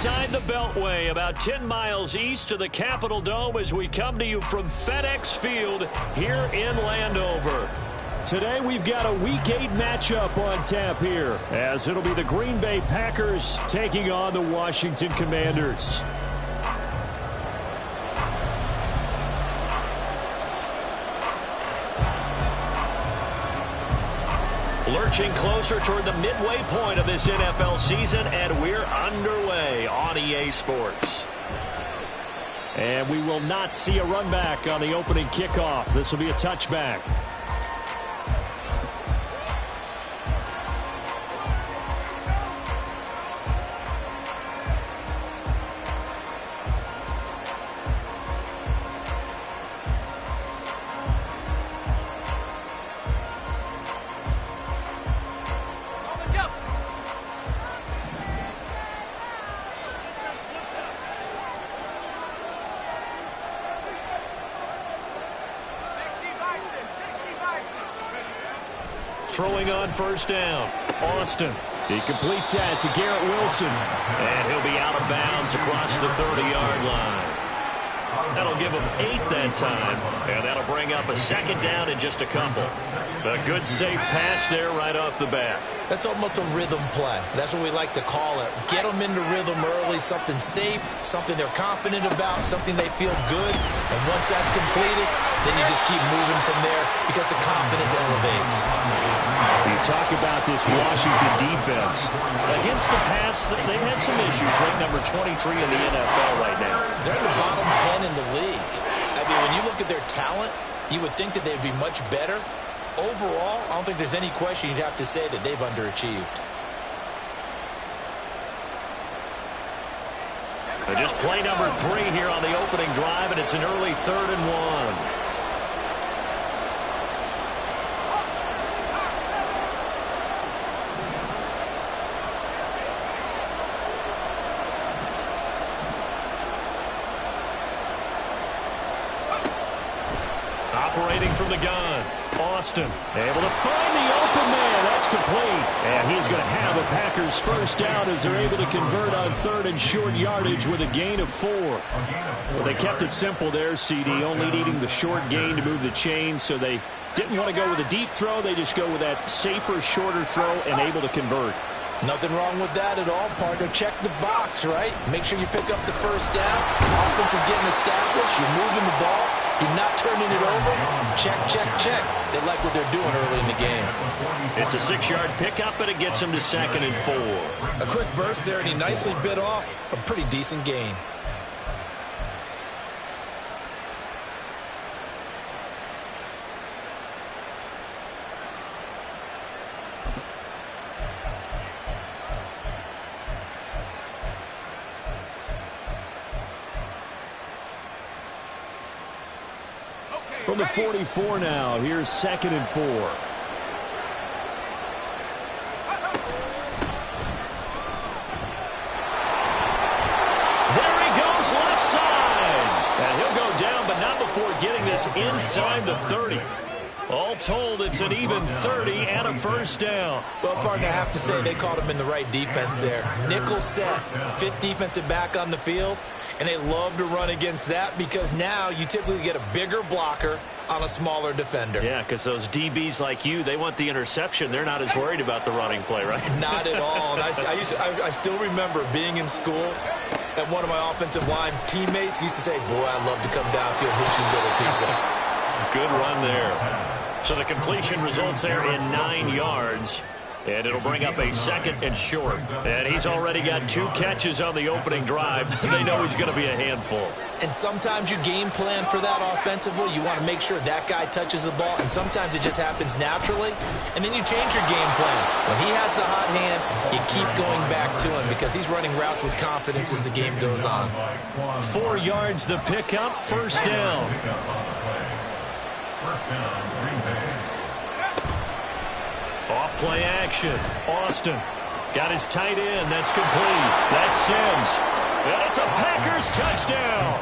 Inside the Beltway, about 10 miles east of the Capitol Dome as we come to you from FedEx Field here in Landover. Today we've got a Week 8 matchup on tap here, as it'll be the Green Bay Packers taking on the Washington Commanders. Lurching closer toward the midway point of this NFL season, and we're underway on EA Sports. And we will not see a run back on the opening kickoff. This will be a touchback. Throwing on first down, Austin. He completes that to Garrett Wilson. And he'll be out of bounds across the 30-yard line. That'll give him 8 that time. And that'll bring up a second down in just a couple. A good, safe pass there right off the bat. That's almost a rhythm play. That's what we like to call it. Get them into rhythm early, something safe, something they're confident about, something they feel good. And once that's completed, then you just keep moving from there because the confidence elevates. You talk about this Washington defense. Against the pass, they've had some issues. Ranked number 23 in the NFL right now. They're in the bottom 10 in the league. I mean, when you look at their talent, you would think that they'd be much better. Overall, I don't think there's any question you'd have to say that they've underachieved. Just play number 3 here on the opening drive, and it's an early 3rd and 1. Operating from the gun, Austin able to find the open man. That's complete. And he's going to have a Packers first down as they're able to convert on 3rd and short yardage with a gain of 4. Well, they kept it simple there, CD, only needing the short gain to move the chains, so they didn't want to go with a deep throw. They just go with that safer, shorter throw and able to convert. Nothing wrong with that at all, partner. Check the box, right? Make sure you pick up the first down. Offense is getting established. You're moving the ball. You're not turning it over. Check, check, check. They like what they're doing early in the game. It's a 6-yard pickup, and it gets them to 2nd and 4. A quick burst there, and he nicely bit off a pretty decent gain. From the 44 now, here's 2nd and 4. There he goes, left side. And he'll go down, but not before getting this inside the 30. All told, it's an even 30 and a first down. Well, partner, I have to say they caught him in the right defense there. Nickel set, 5th defensive back on the field. And they love to run against that because now you typically get a bigger blocker on a smaller defender. Yeah, because those DBs like you, they want the interception. They're not as worried about the running play, right? Not at all. And I still remember being in school, and one of my offensive line teammates used to say, boy, I love to come downfield and hit you little people. Good run there. So the completion results there in 9 yards. And it'll bring up a 2nd and short. And he's already got 2 catches on the opening drive. They know he's going to be a handful. And sometimes you game plan for that offensively. You want to make sure that guy touches the ball. And sometimes it just happens naturally. And then you change your game plan. When he has the hot hand, you keep going back to him because he's running routes with confidence as the game goes on. 4 yards the pickup, first down. Off play action. Austin got his tight end. That's complete. That's Sims. And it's a Packers touchdown.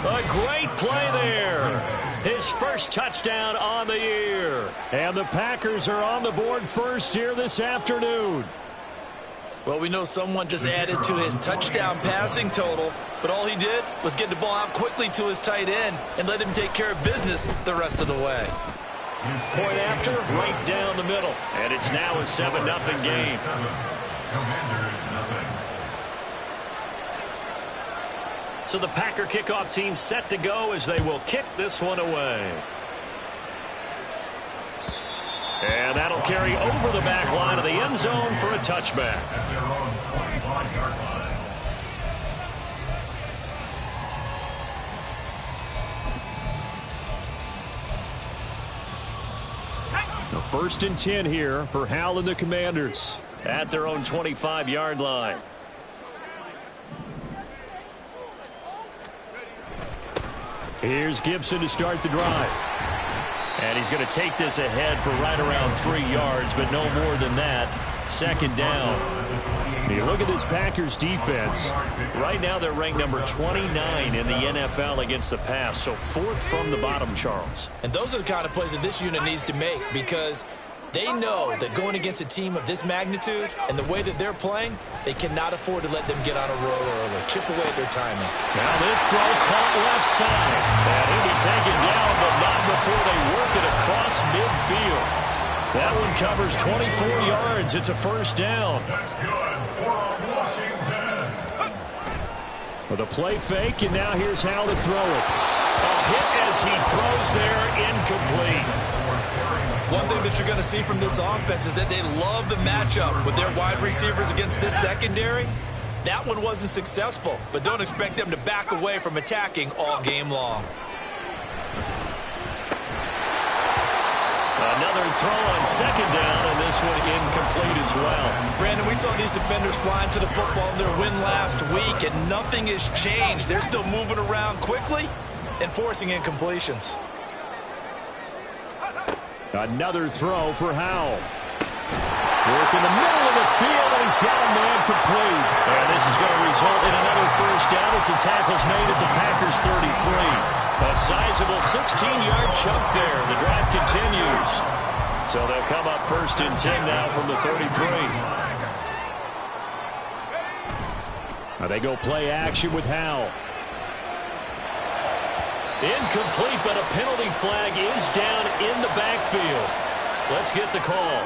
A great play there. His first touchdown on the year. And the Packers are on the board first here this afternoon. Well, we know someone just added to his touchdown passing total, but all he did was get the ball out quickly to his tight end and let him take care of business the rest of the way. Point after, right down the middle. And it's now a 7-0 game. So the Packer kickoff team set to go as they will kick this one away. And that'll carry over the back line of the end zone for a touchback. The 1st and 10 here for Hal and the Commanders at their own 25-yard line. Here's Gibson to start the drive. And he's going to take this ahead for right around 3 yards, but no more than that. 2nd down. You look at this Packers defense. Right now they're ranked number 29 in the NFL against the pass, so 4th from the bottom, Charles. And those are the kind of plays that this unit needs to make, because they know that going against a team of this magnitude and the way that they're playing, they cannot afford to let them get on a roll early. Chip away at their timing. Now this throw caught left side. And he'll be taken down, but not before they work it across midfield. That one covers 24 yards. It's a 1st down. That's good for Washington. With a play fake, and now here's how to throw it. A hit as he throws there, incomplete. One thing that you're going to see from this offense is that they love the matchup with their wide receivers against this secondary. That one wasn't successful, but don't expect them to back away from attacking all game long. Another throw on 2nd down, and this one incomplete as well. Brandon, we saw these defenders flying to the football in their win last week, and nothing has changed. They're still moving around quickly and forcing incompletions. Another throw for Howell. Work in the middle of the field, and he's got a man complete. And this is going to result in another 1st down as the tackle's made at the Packers' 33. A sizable 16-yard chunk there. The drive continues. So they'll come up 1st and 10 now from the 33. Now they go play action with Howell. Incomplete, but a penalty flag is down in the backfield. Let's get the call.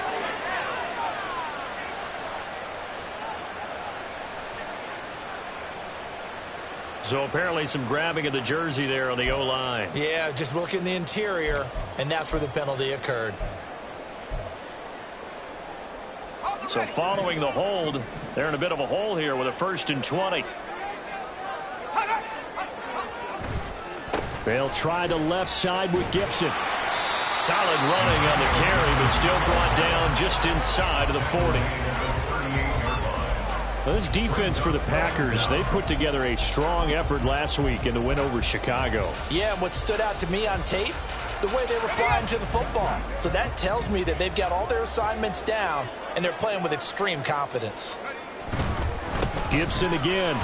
So apparently some grabbing of the jersey there on the O-line. Yeah, just look in the interior, and that's where the penalty occurred. So following the hold, they're in a bit of a hole here with a 1st and 20. They'll try the left side with Gibson. Solid running on the carry, but still brought down just inside of the 40. Well, this defense for the Packers, they put together a strong effort last week in the win over Chicago. Yeah, and what stood out to me on tape, the way they were flying to the football. So that tells me that they've got all their assignments down, and they're playing with extreme confidence. Gibson again.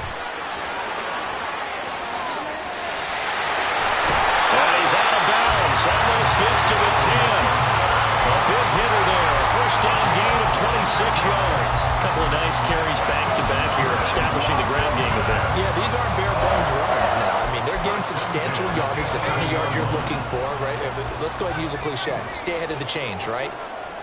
Almost gets to the 10. A big hitter there. First down gain of 26 yards. A couple of nice carries back-to-back here, establishing the ground game a bit. Yeah, these aren't bare-bones runs now. I mean, they're getting substantial yardage, the kind of yards you're looking for, right? Let's go ahead and use a cliche. Stay ahead of the change, right?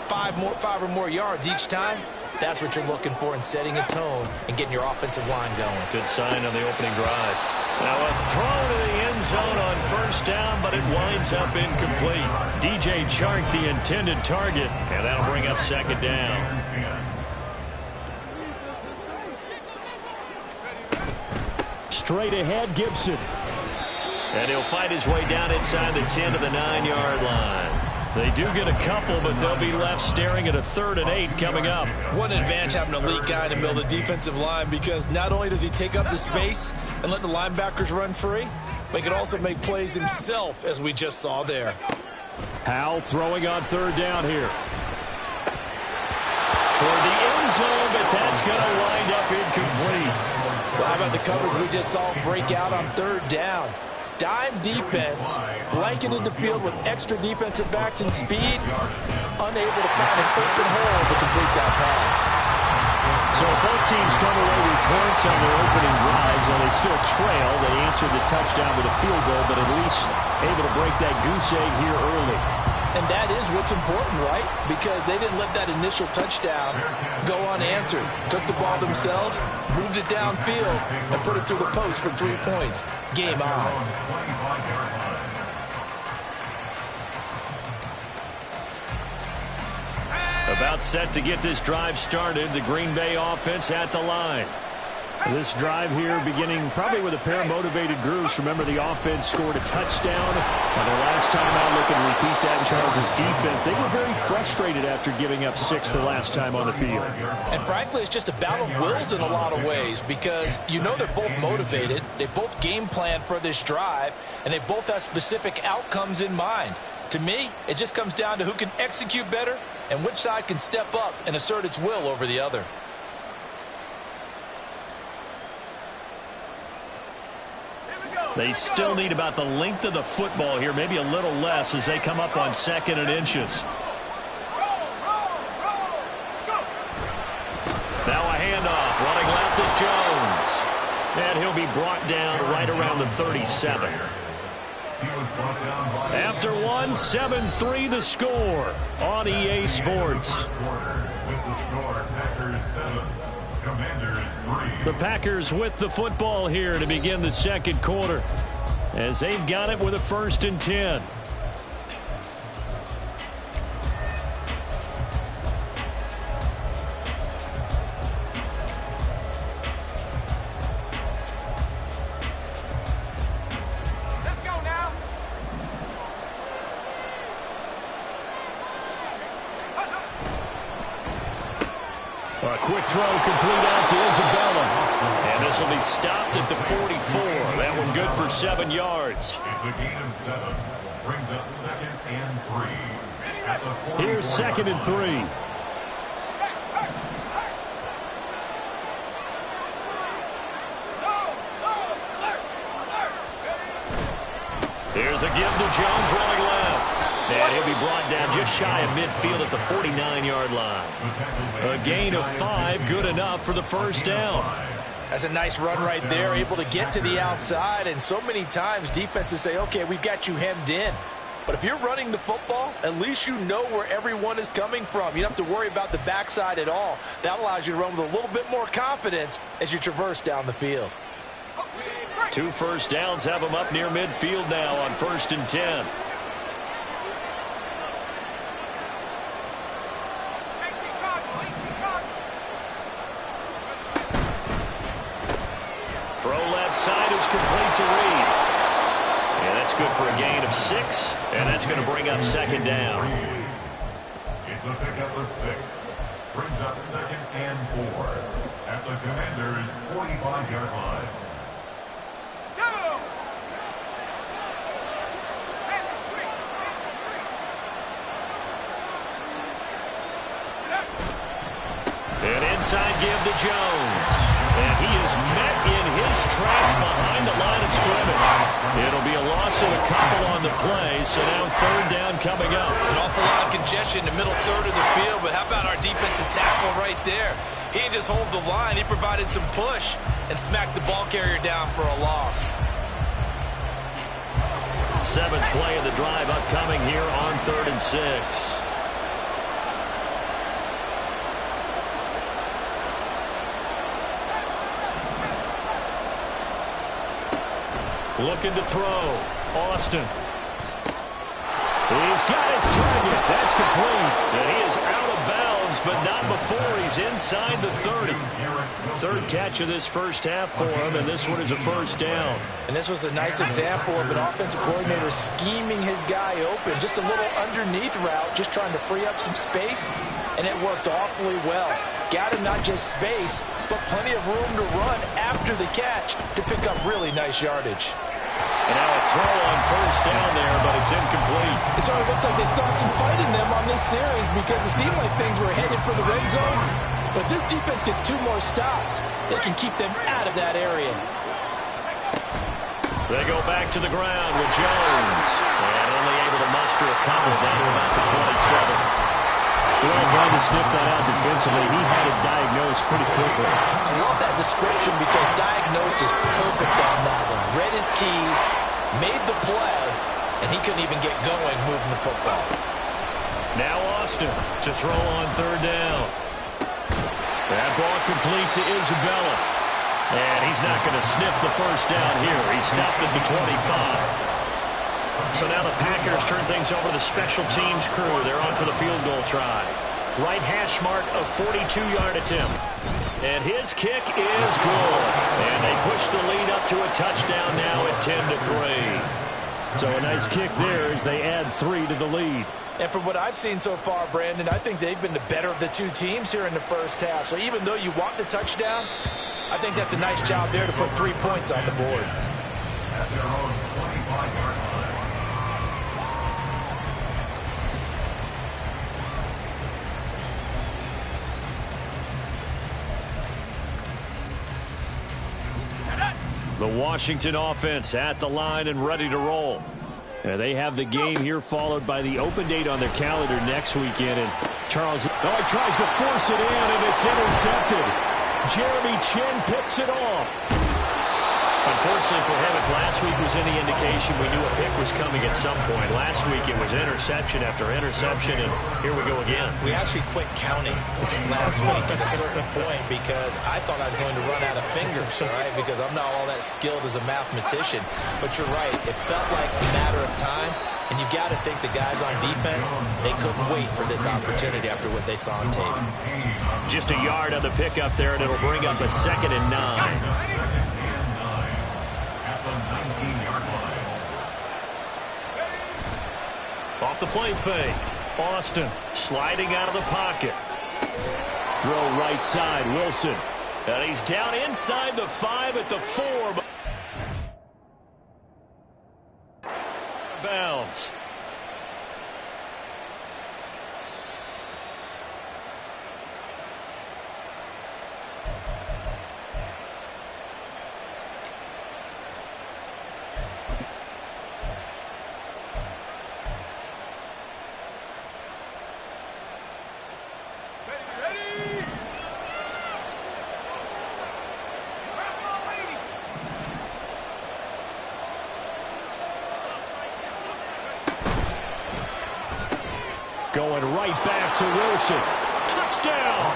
5 or more yards each time. That's what you're looking for in setting a tone and getting your offensive line going. Good sign on the opening drive. Now a throw to the end zone on 1st down, but it winds up incomplete. DJ Chark, the intended target, and that'll bring up 2nd down. Straight ahead, Gibson. And he'll fight his way down inside the 10 to the 9-yard line. They do get a couple, but they'll be left staring at a 3rd and 8 coming up. What an advantage having an elite guy in the middle of the defensive line, because not only does he take up the space and let the linebackers run free, but he can also make plays himself, as we just saw there. Howell throwing on 3rd down here. Toward the end zone, but that's going to wind up incomplete. Well, how about the coverage we just saw break out on 3rd down? Dime defense, blanketed the field with extra defensive backs and speed, unable to find an open hole to complete that pass. So both teams come away with points on their opening drives, and they still trail. They answered the touchdown with a field goal, but at least able to break that goose egg here early. And that is what's important, right? Because they didn't let that initial touchdown go unanswered. Took the ball themselves, moved it downfield, and put it through the post for 3 points. Game on. About set to get this drive started. The Green Bay offense at the line. This drive here beginning probably with a pair of motivated groups. Remember, the offense scored a touchdown on their last time out. Looking to repeat that in Charles' defense. They were very frustrated after giving up 6 the last time on the field. And frankly, it's just a battle of wills in a lot of ways, because you know they're both motivated. They both game plan for this drive, and they both have specific outcomes in mind. To me, it just comes down to who can execute better and which side can step up and assert its will over the other. They still need about the length of the football here, maybe a little less as they come up on 2nd and inches. Now a handoff. Running left is Jones. And he'll be brought down right around the 37. After one, 7-3 the score on EA Sports. The Packers with the football here to begin the second quarter, as they've got it with a 1st and 10. A quick throw complete out to Isabella. And this will be stopped at the 44. That one good for 7 yards. It's a gain of 7. Brings up 2nd and 3. At the 44. Here's 2nd and 3. Here's a give to Jones running left. And he'll be brought down just shy of midfield at the 49-yard line. A gain of 5, good enough for the 1st down. That's a nice run right there, able to get to the outside. And so many times defenses say, okay, we've got you hemmed in. But if you're running the football, at least you know where everyone is coming from. You don't have to worry about the backside at all. That allows you to run with a little bit more confidence as you traverse down the field. 2 first downs have them up near midfield now on 1st and 10. Throw left side is complete to Reed. And that's good for a gain of 6. And that's going to bring up 2nd down. It's a pickup of 6. Brings up 2nd and 4. At the Commanders' 45-yard line. An inside give to Jones. And he is met in his tracks behind the line of scrimmage. It'll be a loss of a couple on the play, so now 3rd down coming up. An awful lot of congestion in the middle third of the field, but how about our defensive tackle right there? He didn't just hold the line, he provided some push and smacked the ball carrier down for a loss. 7th play of the drive upcoming here on 3rd and 6. Looking to throw. Austin. He's got his target. That's complete. And he is out of bounds, but not before he's inside the 30. 3rd catch of this 1st half for him, and this one is a 1st down. And this was a nice example of an offensive coordinator scheming his guy open. Just a little underneath route, just trying to free up some space, and it worked awfully well. Got him not just space, but plenty of room to run after the catch to pick up really nice yardage. And now a throw on 1st down there, but it's incomplete. It sort of looks like they still have some fight in them on this series, because it seemed like things were headed for the red zone. But this defense gets 2 more stops. They can keep them out of that area. They go back to the ground with Jones. And only able to muster a couple down to about the 27. Well, trying to sniff that out defensively. He had it diagnosed pretty quickly. I love that description because diagnosed is perfect on that one. Read his keys, made the play, and he couldn't even get going moving the football. Now Austin to throw on third down. That ball complete to Isabella. And he's not going to sniff the first down here. He stopped at the 25. So now the Packers turn things over to the special teams crew. They're on for the field goal try. Right hash mark, a 42-yard attempt. And his kick is good. And they push the lead up to a touchdown now at 10-3. So a nice kick there as they add 3 to the lead. And from what I've seen so far, Brandon, I think they've been the better of the two teams here in the first half. So even though you want the touchdown, I think that's a nice job there to put 3 points on the board. At their own 25-yard line. The Washington offense at the line and ready to roll. And they have the game here followed by the open date on their calendar next weekend. And Charles, he tries to force it in, and it's intercepted. Jeremy Chin picks it off. Unfortunately for him, if last week was any indication, we knew a pick was coming at some point. Last week it was interception after interception, and here we go again. We actually quit counting last week at a certain point because I thought I was going to run out of fingers, right? Because I'm not all that skilled as a mathematician. But you're right. It felt like a matter of time, and you got to think the guys on defense, they couldn't wait for this opportunity after what they saw on tape. Just a yard on the pickup there, and it'll bring up a 2nd and 9. Off the play fake. Austin sliding out of the pocket. Throw right side, Wilson. And he's down inside the 5 at the 4. Bounds. Going right back to Wilson. Touchdown!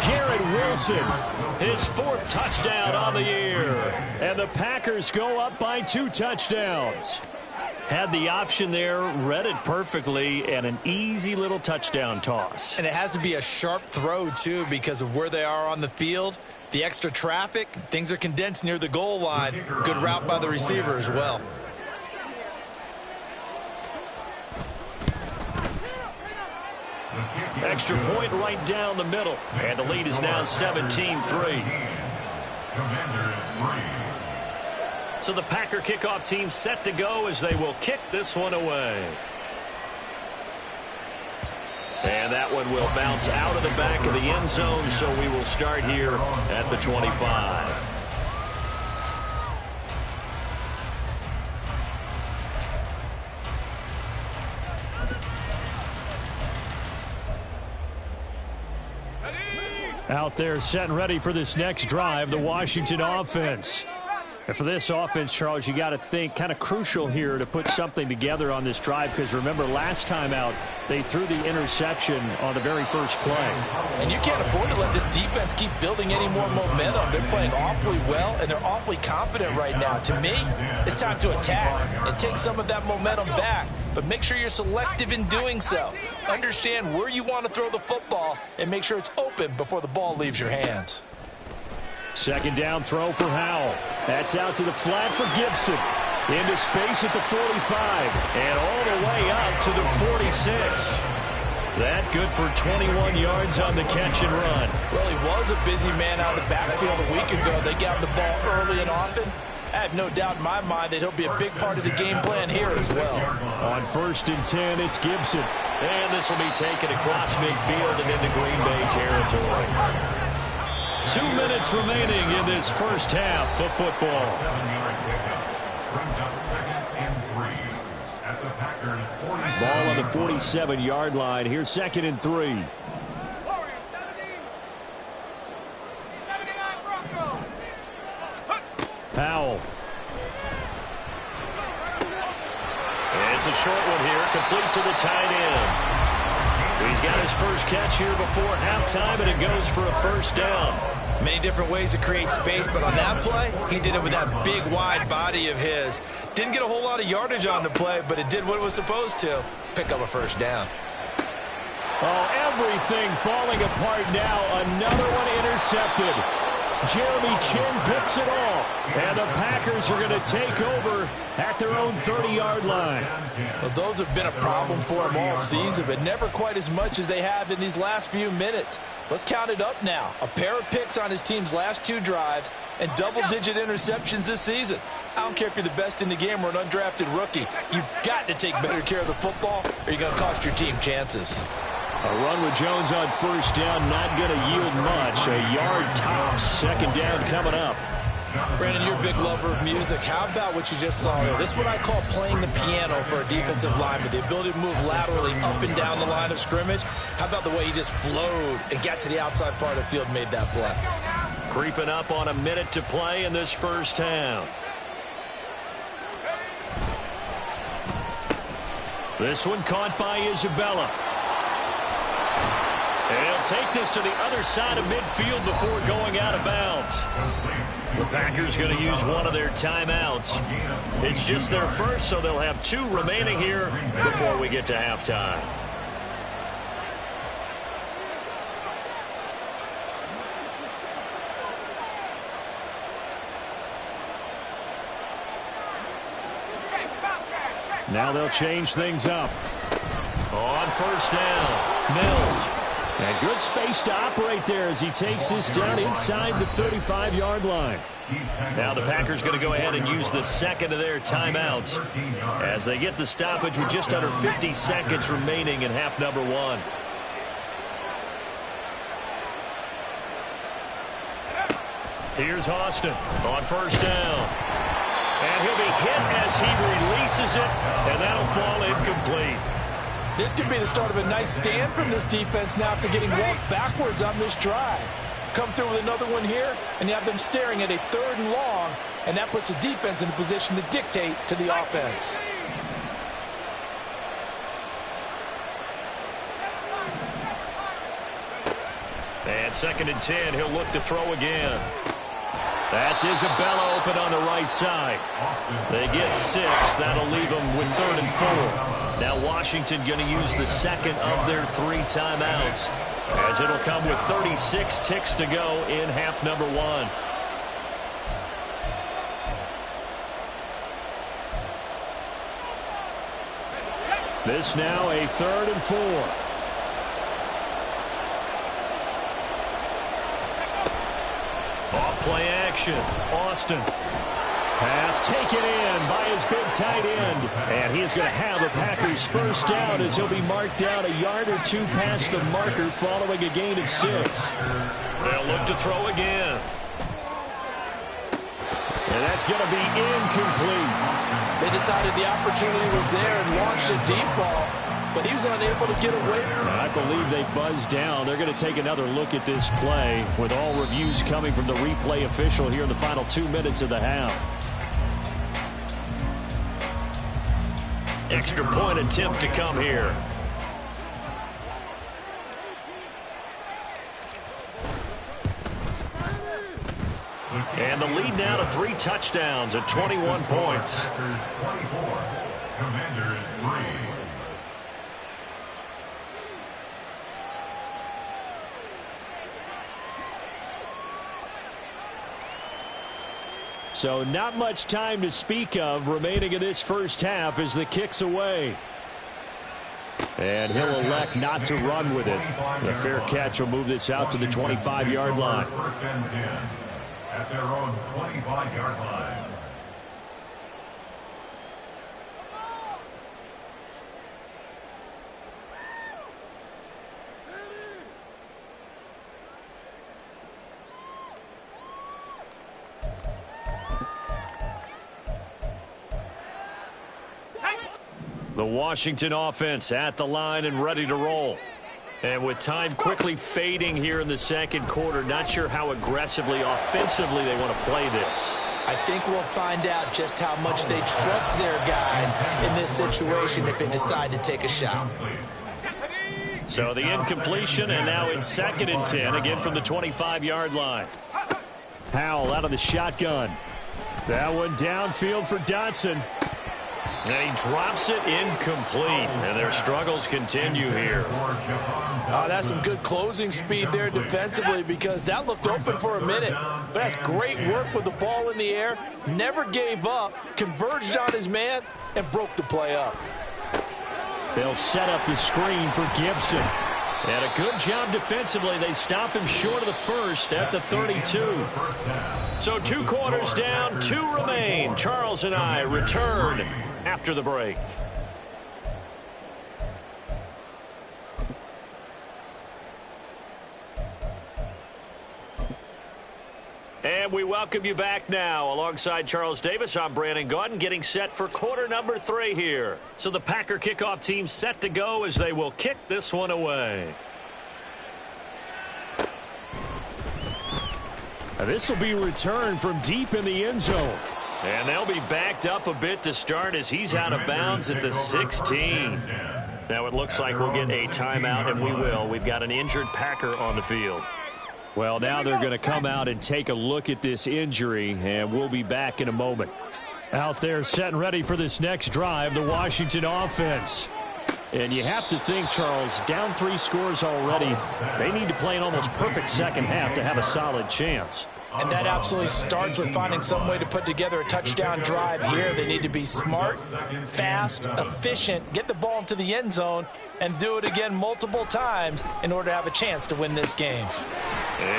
Garrett Wilson, his 4th touchdown on the year. And the Packers go up by 2 touchdowns. Had the option there, read it perfectly, and an easy little touchdown toss. And it has to be a sharp throw, too, because of where they are on the field. The extra traffic, things are condensed near the goal line. Good route by the receiver as well. Extra point right down the middle. And the lead is now 17-3. So the Packer kickoff team set to go as they will kick this one away. And that one will bounce out of the back of the end zone, so we will start here at the 25. Out there set and ready for this next drive, the Washington offense. And for this offense, Charles, you got to think kind of crucial here to put something together on this drive because remember last time out they threw the interception on the very first play. And you can't afford to let this defense keep building any more momentum. They're playing awfully well and they're awfully confident right now. To me, it's time to attack and take some of that momentum back. But make sure you're selective in doing so. Understand where you want to throw the football and make sure it's open before the ball leaves your hands. Second down throw for Howell. That's out to the flat for Gibson. Into space at the 45. And all the way out to the 46. That good for 21 yards on the catch and run. Well, he was a busy man out of the backfield a week ago. They got him the ball early and often. I have no doubt in my mind that he'll be a big part of the game plan here as well. On 1st and 10, it's Gibson. And this will be taken across midfield and into Green Bay territory. 2 minutes remaining in this first half of football. 7-yard pickup brings up 2nd and 3 at the Packers' 47. Ball on the 47-yard line. Here's 2nd and 3. Powell. It's a short one here, complete to the tight end. He's got his first catch here before halftime, and it goes for a first down. Many different ways to create space, but on that play, he did it with that big, wide body of his. Didn't get a whole lot of yardage on the play, but it did what it was supposed to. Pick up a first down. Oh, everything falling apart now. Another one intercepted. Jeremy Chin picks it off, and the Packers are going to take over at their own 30-yard line. Well, those have been a problem for them all season, but never quite as much as they have in these last few minutes. Let's count it up now. A pair of picks on his team's last 2 drives and double-digit interceptions this season. I don't care if you're the best in the game or an undrafted rookie. You've got to take better care of the football, or you're going to cost your team chances. A run with Jones on first down, not going to yield much. A yard tops. 2nd down coming up. Brandon, you're a big lover of music. How about what you just saw there? This is what I call playing the piano for a defensive lineman. The ability to move laterally up and down the line of scrimmage. How about the way he just flowed and got to the outside part of the field and made that play? Creeping up on a minute to play in this first half. This one caught by Isabella. He'll take this to the other side of midfield before going out of bounds. The Packers going to use one of their timeouts. It's just their first, so they'll have 2 remaining here before we get to halftime. Now they'll change things up. On first down, Mills. And good space to operate there as he takes this down inside the 35-yard line. Now the Packers going to go ahead and use the second of their timeouts as they get the stoppage with just under 50 seconds remaining in half number 1. Here's Austin on first down. And he'll be hit as he releases it, and that'll fall incomplete. This could be the start of a nice stand from this defense now after getting walked backwards on this drive. Come through with another one here, and you have them staring at a 3rd and long, and that puts the defense in a position to dictate to the offense. And 2nd and 10, he'll look to throw again. That's Isabella open on the right side. They get 6. That'll leave them with 3rd and 4. Now Washington going to use the second of their 3 timeouts, as it'll come with 36 ticks to go in half number 1. This now a 3rd and 4. Off-play action. Austin. Pass taken in by his big tight end. And he's going to have a Packers first down as he'll be marked down a yard or 2 past the marker following a gain of 6. They'll look to throw again. And that's going to be incomplete. They decided the opportunity was there and launched a deep ball, but he was unable to get away. I believe they buzzed down. They're going to take another look at this play with all reviews coming from the replay official here in the final 2 minutes of the half. Extra point attempt to come here. And the lead now to 3 touchdowns at 21 points. Packers 24, Commanders 3. So not much time to speak of remaining in this first half as the kick's away. And he'll elect not to run with it. The fair catch will move this out to the 25-yard line. First and 10 at their own 25-yard line. The Washington offense at the line and ready to roll. And with time quickly fading here in the second quarter, not sure how aggressively, offensively they want to play this. I think we'll find out just how much they trust their guys in this situation if they decide to take a shot. So the incompletion, and now it's 2nd and 10, again from the 25-yard line. Howell out of the shotgun. That one downfield for Dotson. And he drops it incomplete. And their struggles continue here. That's some good closing speed there defensively, because that looked open for a minute. But that's great work with the ball in the air. Never gave up, converged on his man, and broke the play up. They'll set up the screen for Gibson. And a good job defensively. They stop him short of the first at the 32. So 2 quarters down, 2 remain. Charles and I return after the break. And we welcome you back now. Alongside Charles Davis, I'm Brandon Gaudin, getting set for quarter number 3 here. So the Packer kickoff team set to go as they will kick this one away. Now this will be returned from deep in the end zone. And they'll be backed up a bit to start as he's out of bounds at the 16. Now it looks like we'll get a timeout, and we will. We've got an injured Packer on the field. Well, now they're going to come out and take a look at this injury, and we'll be back in a moment. Out there set and ready for this next drive, the Washington offense. And you have to think, Charles, down 3 scores already. They need to play an almost perfect second half to have a solid chance. And that absolutely starts with finding some way to put together a touchdown drive here. They need to be smart, fast, efficient, get the ball into the end zone, and do it again multiple times in order to have a chance to win this game.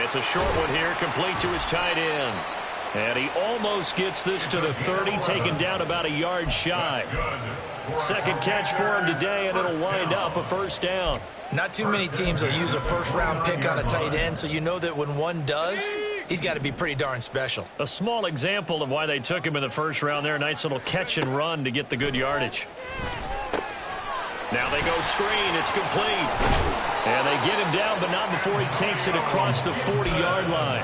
It's a short one here, complete to his tight end. And he almost gets this to the 30, taken down about a yard shy. Second catch for him today, and it'll wind up a first down. Not too many teams will use a first-round pick on a tight end, so you know that when one does, he's got to be pretty darn special. A small example of why they took him in the first round there. Nice little catch and run to get the good yardage. Now they go screen. It's complete. And they get him down, but not before he takes it across the 40-yard line.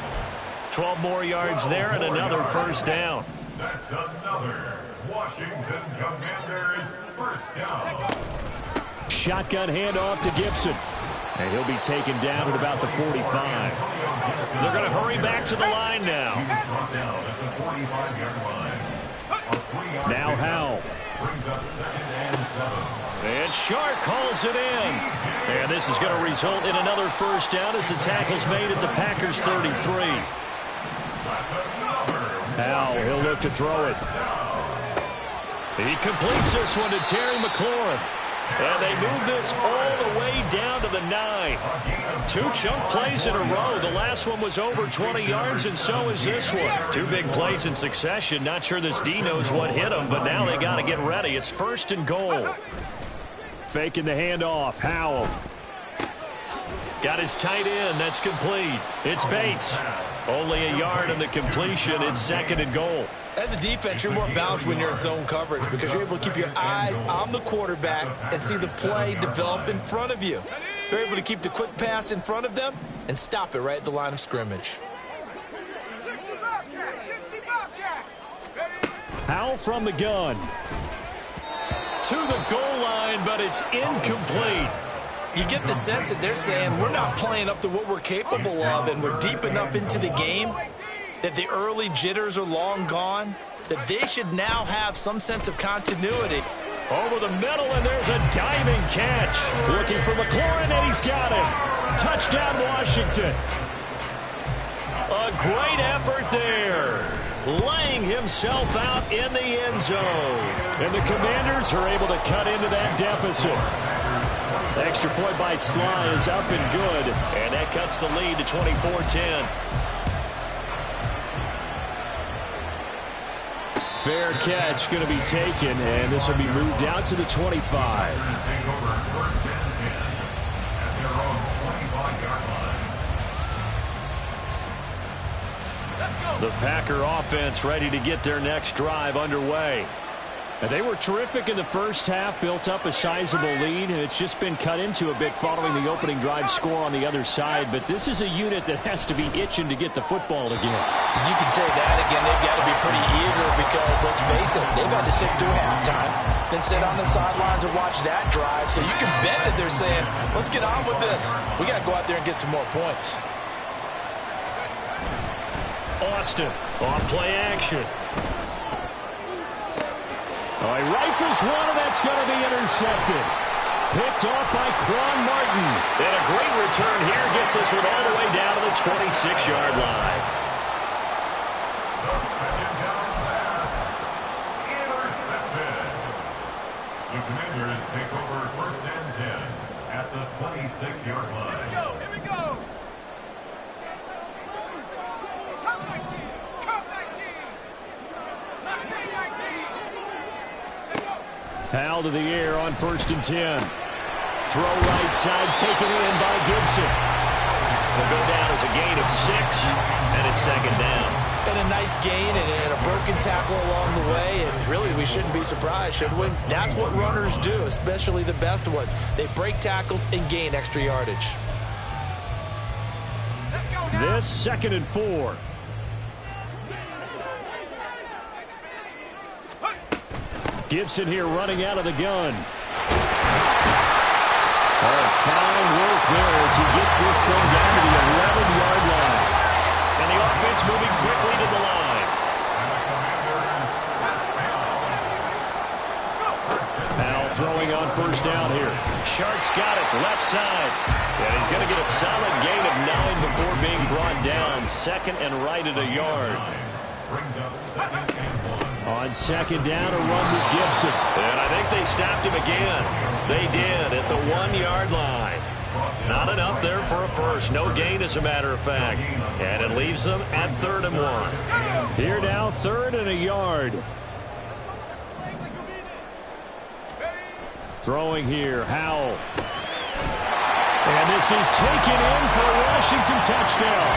12 more yards there and another first down. That's another Washington Commanders first down. Shotgun handoff to Gibson. And he'll be taken down at about the 45. They're going to hurry back to the line now. Now Howell. Brings up 2nd and 7. And Shark calls it in. And this is going to result in another first down as the tackle's made at the Packers 33. Howell, he'll look to throw it. He completes this one to Terry McLaurin. And they move this all the way down to the 9. 2 chunk plays in a row. The last one was over 20 yards, and so is this one. 2 big plays in succession. Not sure this D knows what hit him, but now they got to get ready. It's 1st and goal. Faking the handoff. Howell. Got his tight end. That's complete. It's Bates. Only a yard in the completion. It's 2nd and goal. As a defense, you're more balanced when you're in zone coverage because you're able to keep your eyes on the quarterback and see the play develop in front of you. They're able to keep the quick pass in front of them and stop it right at the line of scrimmage. Howell from the gun. To the goal line, but it's incomplete. You get the sense that they're saying we're not playing up to what we're capable of, and we're deep enough into the game that the early jitters are long gone, that they should now have some sense of continuity. Over the middle, and there's a diving catch. Looking for McLaurin, and he's got it. Touchdown, Washington. A great effort there. Laying himself out in the end zone. And the Commanders are able to cut into that deficit. Extra point by Sly is up and good. And that cuts the lead to 24-10. Fair catch going to be taken, and this will be moved out to the 25. The Packer offense ready to get their next drive underway. They were terrific in the first half, built up a sizable lead, and it's just been cut into a bit following the opening drive score on the other side. But this is a unit that has to be itching to get the football again. You can say that again. They've got to be pretty eager because, let's face it, they've had to sit through halftime, then sit on the sidelines and watch that drive. So you can bet that they're saying, let's get on with this. We got to go out there and get some more points. Austin on play action. Oh, he rifles one, and that's going to be intercepted. Picked off by Quan Martin. And a great return here gets this one all the way down to the 26-yard line. The second down pass. Intercepted. The Commanders take over 1st and 10 at the 26-yard line. Here we go. Come back team. Come back team. Let's be that team. Hal to the air on 1st and 10. Throw right side, taken in by Gibson. Will go down as a gain of 6, and it's 2nd down. And a nice gain and a broken tackle along the way, and really we shouldn't be surprised, should we? That's what runners do, especially the best ones. They break tackles and gain extra yardage. Let's go now. This 2nd and 4. Gibson here running out of the gun. Oh, fine work there as he gets this thing down to the 11-yard line. And the offense moving quickly to the line. Hal throwing on 1st down here. Shark's got it, left side. And he's going to get a solid gain of 9 before being brought down. 2nd and right at a yard. Brings up 2nd and 1. On 2nd down, a run with Gibson. And I think they stopped him again. They did at the 1-yard line. Not enough there for a first. No gain, as a matter of fact. And it leaves them at 3rd and 1. Here now, 3rd and a yard. Throwing here, Howell. And this is taken in for a Washington touchdown.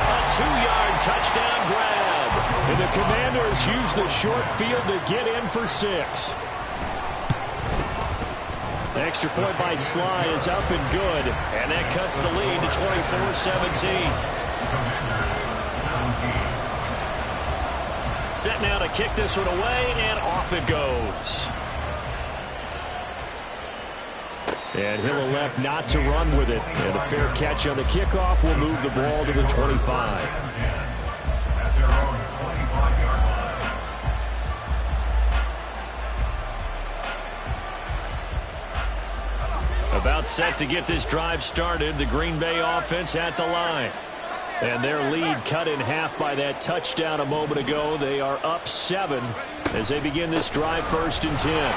A 2-yard touchdown grab. And the Commanders use the short field to get in for 6. Extra point by Sly is up and good. And that cuts the lead to 24-17. Set now to kick this one away, and off it goes. And he'll elect not to run with it. And a fair catch on the kickoff will move the ball to the 25. About set to get this drive started. The Green Bay offense at the line. And their lead cut in half by that touchdown a moment ago. They are up 7 as they begin this drive 1st and 10.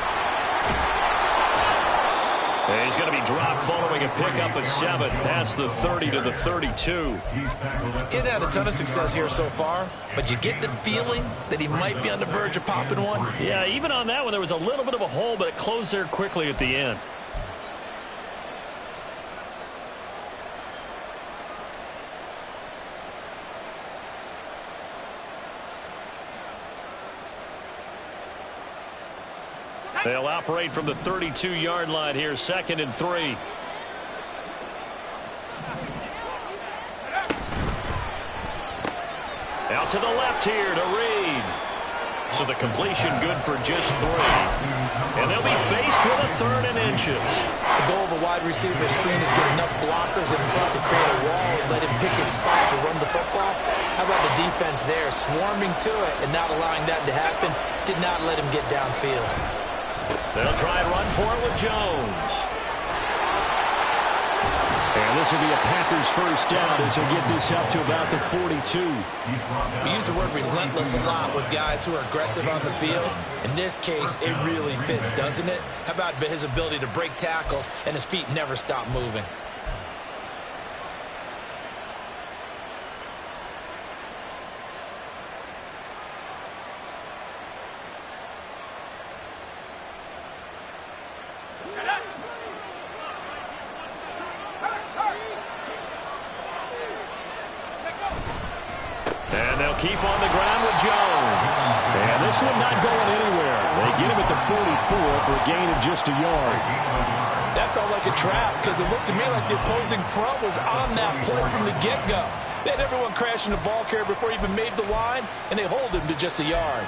And he's going to be dropped following a pickup of 7 past the 30 to the 32. He's had a ton of success here so far, but you get the feeling that he might be on the verge of popping one. Yeah, even on that one, there was a little bit of a hole, but it closed there quickly at the end. They'll operate from the 32-yard line here, 2nd and 3. Out to the left here to Reed. So the completion good for just 3. And they'll be faced with a 3rd and inches. The goal of a wide receiver screen is get enough blockers in front to create a wall and let him pick his spot to run the football. How about the defense there, swarming to it and not allowing that to happen? Did not let him get downfield. They'll try and run for it with Jones. And this will be a Packers 1st down as they get this up to about the 42. We use the word relentless a lot with guys who are aggressive on the field. In this case, it really fits, doesn't it? How about his ability to break tackles and his feet never stop moving? And they'll keep on the ground with Jones. And this one not going anywhere. They get him 44 for a gain of just a yard. That felt like a trap because it looked to me like the opposing front was on that play from the get-go. They had everyone crashing the ball carrier before he even made the line, and they hold him to just a yard.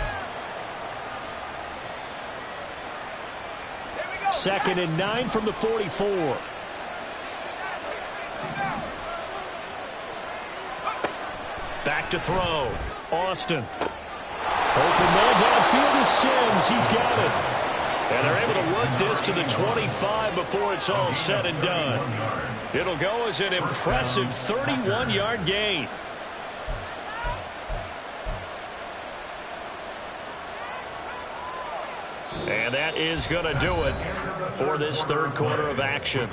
2nd and 9 from the 44. Back to throw. Austin. Open man downfield is Sims. He's got it. And they're able to work this to the 25 before it's all said and done. It'll go as an impressive 31-yard gain. And that is going to do it for this third quarter of action.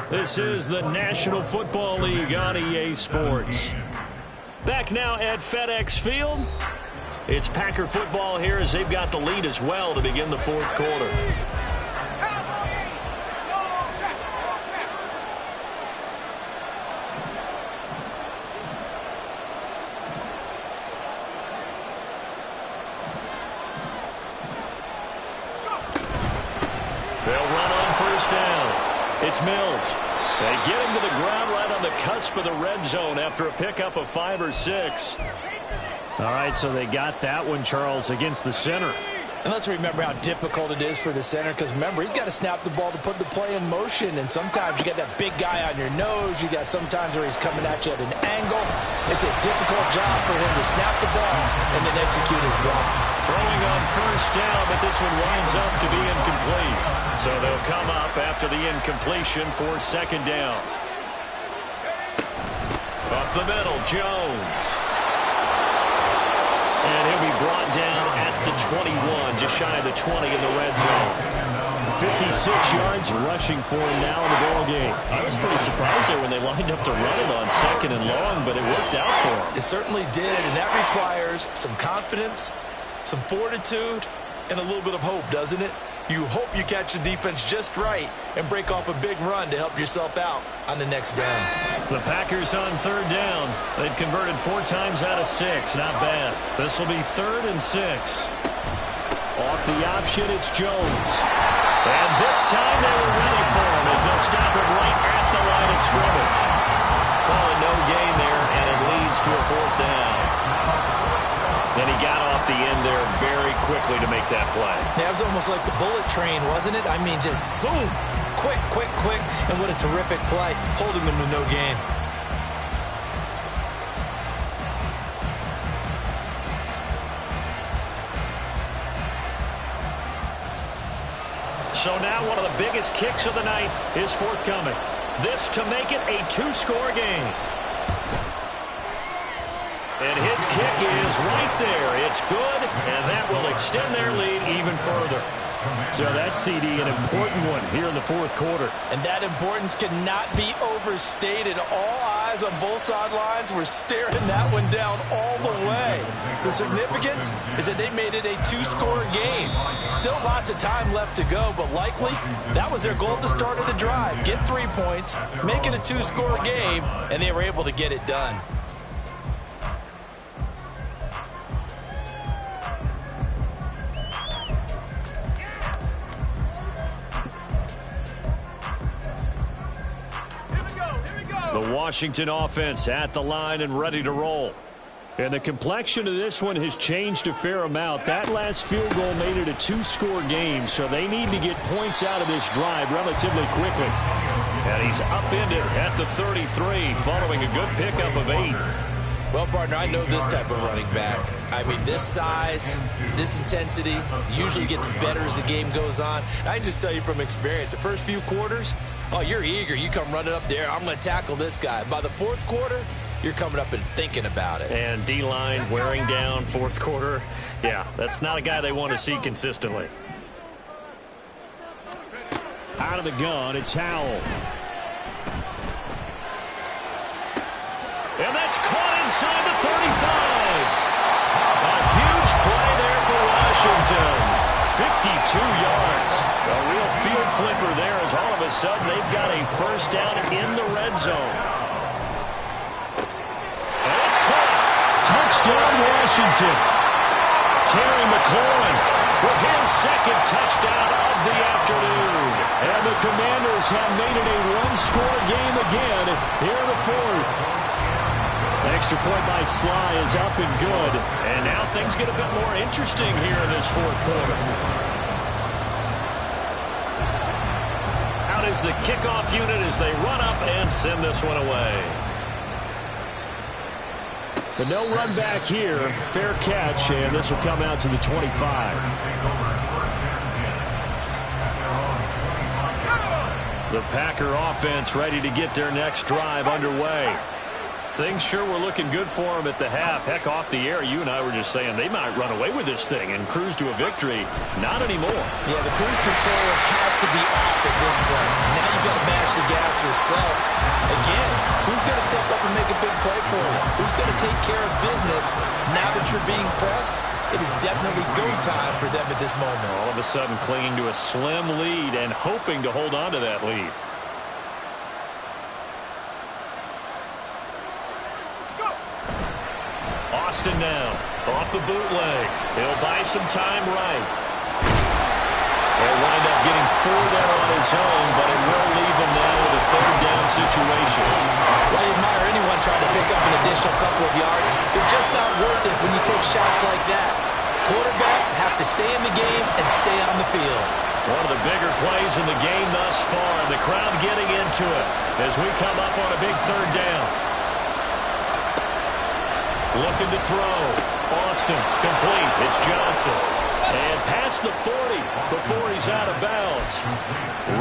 This is the National Football League on EA Sports. Back now at FedEx Field. It's Packer football here as they've got the lead as well to begin the fourth quarter. They'll run on first down. It's Mills. They get him to the ground right on the cusp of the red zone after a pickup of 5 or 6. All right, so they got that one, Charles, against the center. And let's remember how difficult it is for the center because, remember, he's got to snap the ball to put the play in motion. And sometimes you got that big guy on your nose. You got sometimes where he's coming at you at an angle. It's a difficult job for him to snap the ball and then execute his block. Throwing on first down, but this one winds up to be incomplete. So they'll come up after the incompletion for second down. Up the middle, Jones. And he'll be brought down at the 21, just shy of the 20 in the red zone. 56 yards rushing for him now in the ball game. I was pretty surprised there when they lined up to run it on second and long, but it worked out for him. It certainly did, and that requires some confidence, some fortitude, and a little bit of hope, doesn't it? You hope you catch the defense just right and break off a big run to help yourself out on the next down. The Packers on third down. They've converted 4 times out of 6. Not bad. This will be 3rd and 6. Off the option, it's Jones. And this time they were ready for him as they'll stop him right at the line of scrimmage. Call it no gain there, and it leads to a 4th down. Then he got off the end there very quickly to make that play. Yeah, it was almost like the bullet train, wasn't it? I mean, just zoom. Quick, quick, quick. And what a terrific play, holding them to no gain. So now one of the biggest kicks of the night is forthcoming. This to make it a 2-score game. And his kick is right there. It's good, and that will extend their lead even further. So that's, CD, an important one here in the fourth quarter. And that importance cannot be overstated. All eyes on both sidelines were staring that one down all the way. The significance is that they made it a 2-score game. Still lots of time left to go, but likely that was their goal at the start of the drive. Get 3 points, make it a 2-score game, and they were able to get it done. The Washington offense at the line and ready to roll. And the complexion of this one has changed a fair amount. That last field goal made it a 2-score game, so they need to get points out of this drive relatively quickly. And he's upended at the 33 following a good pickup of 8. Well, partner, I know this type of running back. I mean, this size, this intensity usually gets better as the game goes on. I can just tell you from experience, the first few quarters, oh, you're eager. You come running up there. I'm going to tackle this guy. By the fourth quarter, you're coming up and thinking about it. And D-line wearing down fourth quarter. Yeah, that's not a guy they want to see consistently. Out of the gun, it's Howell. And that's caught inside the 35. A huge play there for Washington. 52 yards. A real field flipper there as all of a sudden they've got a first down in the red zone. And it's caught. Touchdown, Washington. Terry McLaurin with his second touchdown of the afternoon. And the Commanders have made it a one-score game again here in the fourth. Extra point by Sly is up and good. And now things get a bit more interesting here in this fourth quarter. Out is the kickoff unit as they run up and send this one away. But no run back here. Fair catch, and this will come out to the 25. The Packer offense ready to get their next drive underway. Things sure were looking good for them at the half. Heck, off the air, you and I were just saying they might run away with this thing and cruise to a victory. Not anymore. Yeah, the cruise control has to be off at this point. Now you've got to mash the gas yourself. Again, who's going to step up and make a big play for you? Who's going to take care of business now that you're being pressed? It is definitely go time for them at this moment. All of a sudden clinging to a slim lead and hoping to hold on to that lead. Austin now, off the bootleg. He'll buy some time right. He'll wind up getting 4 there on his own, but it will leave him now with a third down situation. Well, you admire anyone trying to pick up an additional couple of yards. They're just not worth it when you take shots like that. Quarterbacks have to stay in the game and stay on the field. One of the bigger plays in the game thus far, and the crowd getting into it as we come up on a big third down. Looking to throw. Austin, complete. It's Johnson. And past the 40 before he's out of bounds.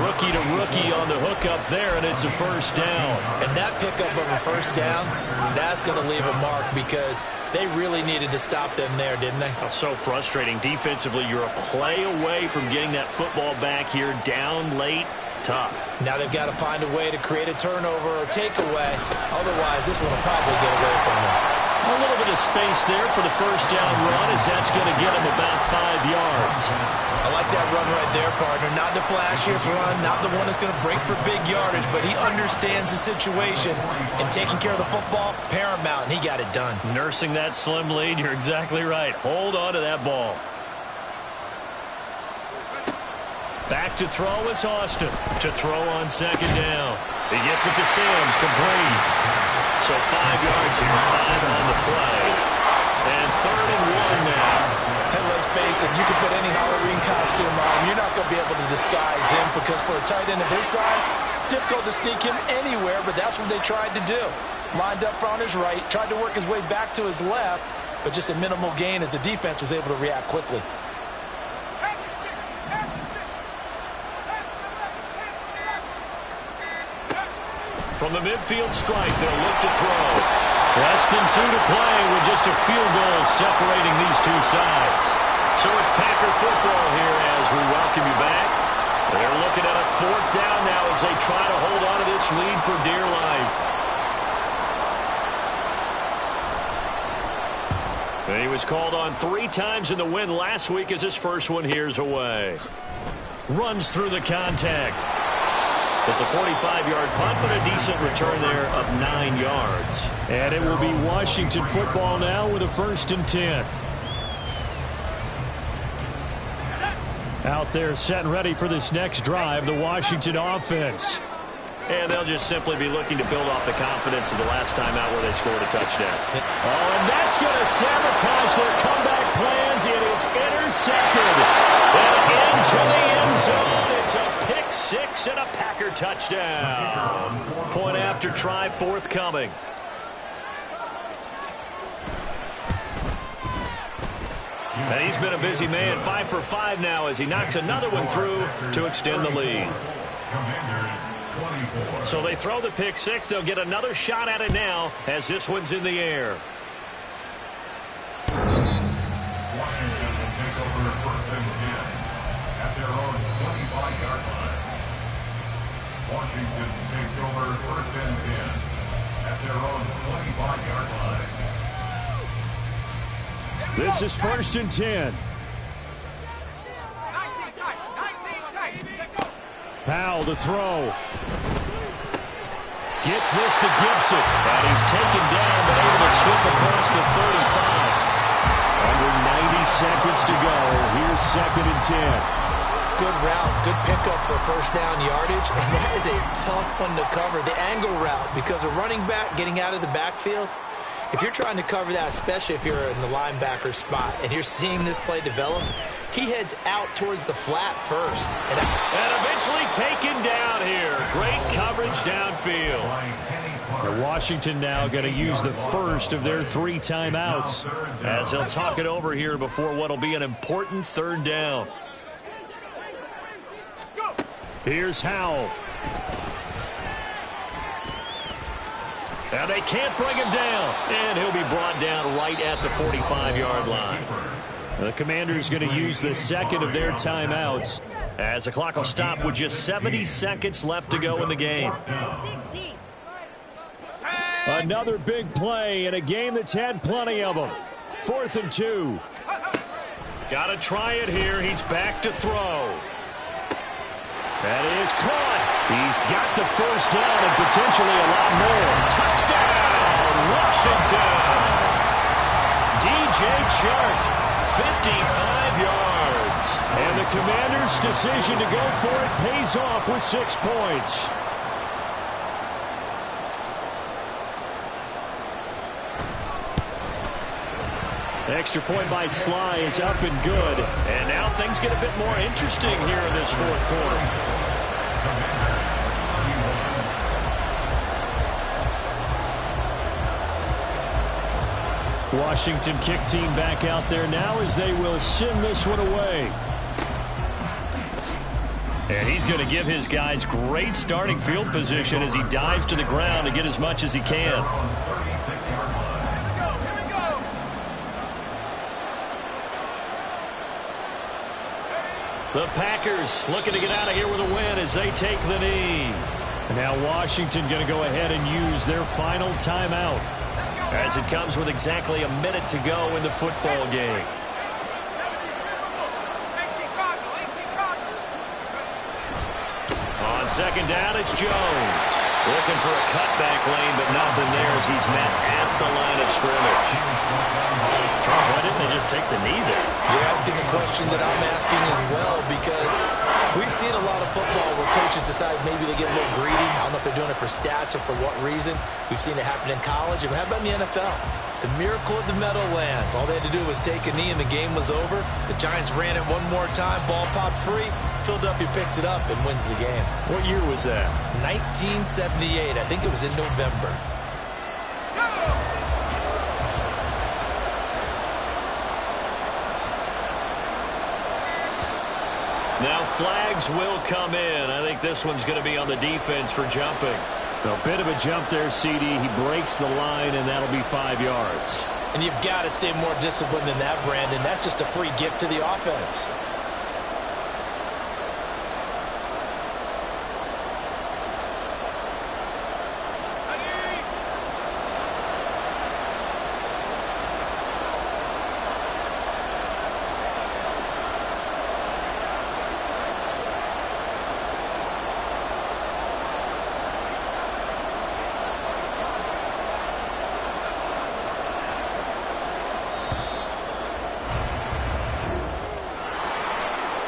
Rookie to rookie on the hookup there, and it's a first down. And that pickup of a first down, that's going to leave a mark because they really needed to stop them there, didn't they? Oh, so frustrating. Defensively, you're a play away from getting that football back here down late. Tough. Now they've got to find a way to create a turnover or takeaway. Otherwise, this one will probably get away from them. A little bit of space there for the first down run as that's going to get him about 5 yards. I like that run right there, partner. Not the flashiest run, not the one that's going to break for big yardage, but he understands the situation, and taking care of the football, paramount, and he got it done. Nursing that slim lead, you're exactly right. Hold on to that ball. Back to throw is Austin. To throw on second down. He gets it to Sims, complete. So 5 yards here, 5 on the play. And 3rd and 1 now. And let's face it, you can put any Halloween costume on. You're not going to be able to disguise him because for a tight end of his size, difficult to sneak him anywhere, but that's what they tried to do. Lined up on his right, tried to work his way back to his left, but just a minimal gain as the defense was able to react quickly. From the midfield stripe, they'll look to throw. Less than 2 to play with just a field goal separating these two sides. So it's Packer football here as we welcome you back. They're looking at a 4th down now as they try to hold on to this lead for dear life. And he was called on 3 times in the win last week as his first one here's away. Runs through the contact. It's a 45-yard punt, but a decent return there of 9 yards. And it will be Washington football now with a 1st and 10. Out there set and ready for this next drive, the Washington offense. And they'll just simply be looking to build off the confidence of the last time out where they scored a touchdown. Oh, and that's going to sabotage their comeback plans. It is intercepted. And into the end zone. It's a pick 6 and a Packer touchdown. Point after try forthcoming. And he's been a busy man, 5 for 5 now as he knocks another one through to extend the lead. So they throw the pick 6. They'll get another shot at it now as this one's in the air. Washington will take over 1st and 10 at their own 25-yard line. Washington takes over 1st and 10 at their own 25-yard line. This is 1st and 10. 19 tight. 19 tight. Take over. Powell to throw. Gets this to Gibson. And he's taken down, but able to slip across the 35. Under 90 seconds to go. Here's 2nd and 10. Good route, good pickup for first down yardage, and that is a tough one to cover, the angle route, because a running back getting out of the backfield, if you're trying to cover that, especially if you're in the linebacker spot, and you're seeing this play develop, he heads out towards the flat first. And eventually taken down here. Great coverage downfield. And Washington now going to use the first of their 3 timeouts as they'll talk it over here before what will be an important 3rd down. Here's Howell. And they can't bring him down. And he'll be brought down right at the 45-yard line. The Commanders going to use the 2nd of their timeouts as the clock will stop with just 70 seconds left to go in the game. Another big play in a game that's had plenty of them. 4th and 2. Got to try it here. He's back to throw. That is caught. He's got the first down and potentially a lot more. Touchdown, Washington. DJ Chark, 55 yards. And the Commanders' decision to go for it pays off with 6 points. Extra point by Sly is up and good. And now things get a bit more interesting here in this 4th quarter. Washington kick team back out there now as they will send this one away. And he's going to give his guys great starting field position as he dives to the ground to get as much as he can. The Packers looking to get out of here with a win as they take the knee. And now Washington going to go ahead and use their final timeout as it comes with exactly a minute to go in the football game. On 2nd down, it's Jones. Looking for a cutback lane, but nothing there as he's met at the line of scrimmage. Charles, why didn't they just take the knee there? You're asking the question that I'm asking as well, because we've seen a lot of football where coaches decide maybe they get a little greedy. I don't know if they're doing it for stats or for what reason. We've seen it happen in college. And how about in the NFL? The miracle of the Meadowlands. All they had to do was take a knee and the game was over. The Giants ran it one more time. Ball popped free. Philadelphia picks it up and wins the game. What year was that? 1978. I think it was in November. Now flags will come in. I think this one's going to be on the defense for jumping. A bit of a jump there, CD. He breaks the line, and that'll be 5 yards. And you've got to stay more disciplined than that, Brandon. That's just a free gift to the offense.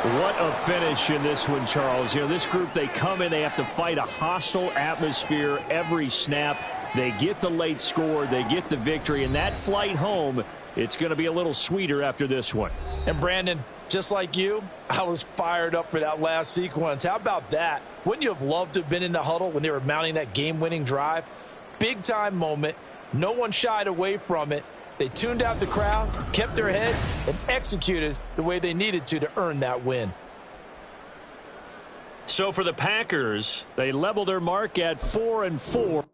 What a finish in this one, Charles. You know, this group, they come in, they have to fight a hostile atmosphere every snap. They get the late score, they get the victory, and that flight home, it's going to be a little sweeter after this one. And Brandon, just like you, I was fired up for that last sequence. How about that? Wouldn't you have loved to have been in the huddle when they were mounting that game-winning drive? Big-time moment. No one shied away from it. They tuned out the crowd, kept their heads, and executed the way they needed to earn that win. So for the Packers, they level their mark at 4-4.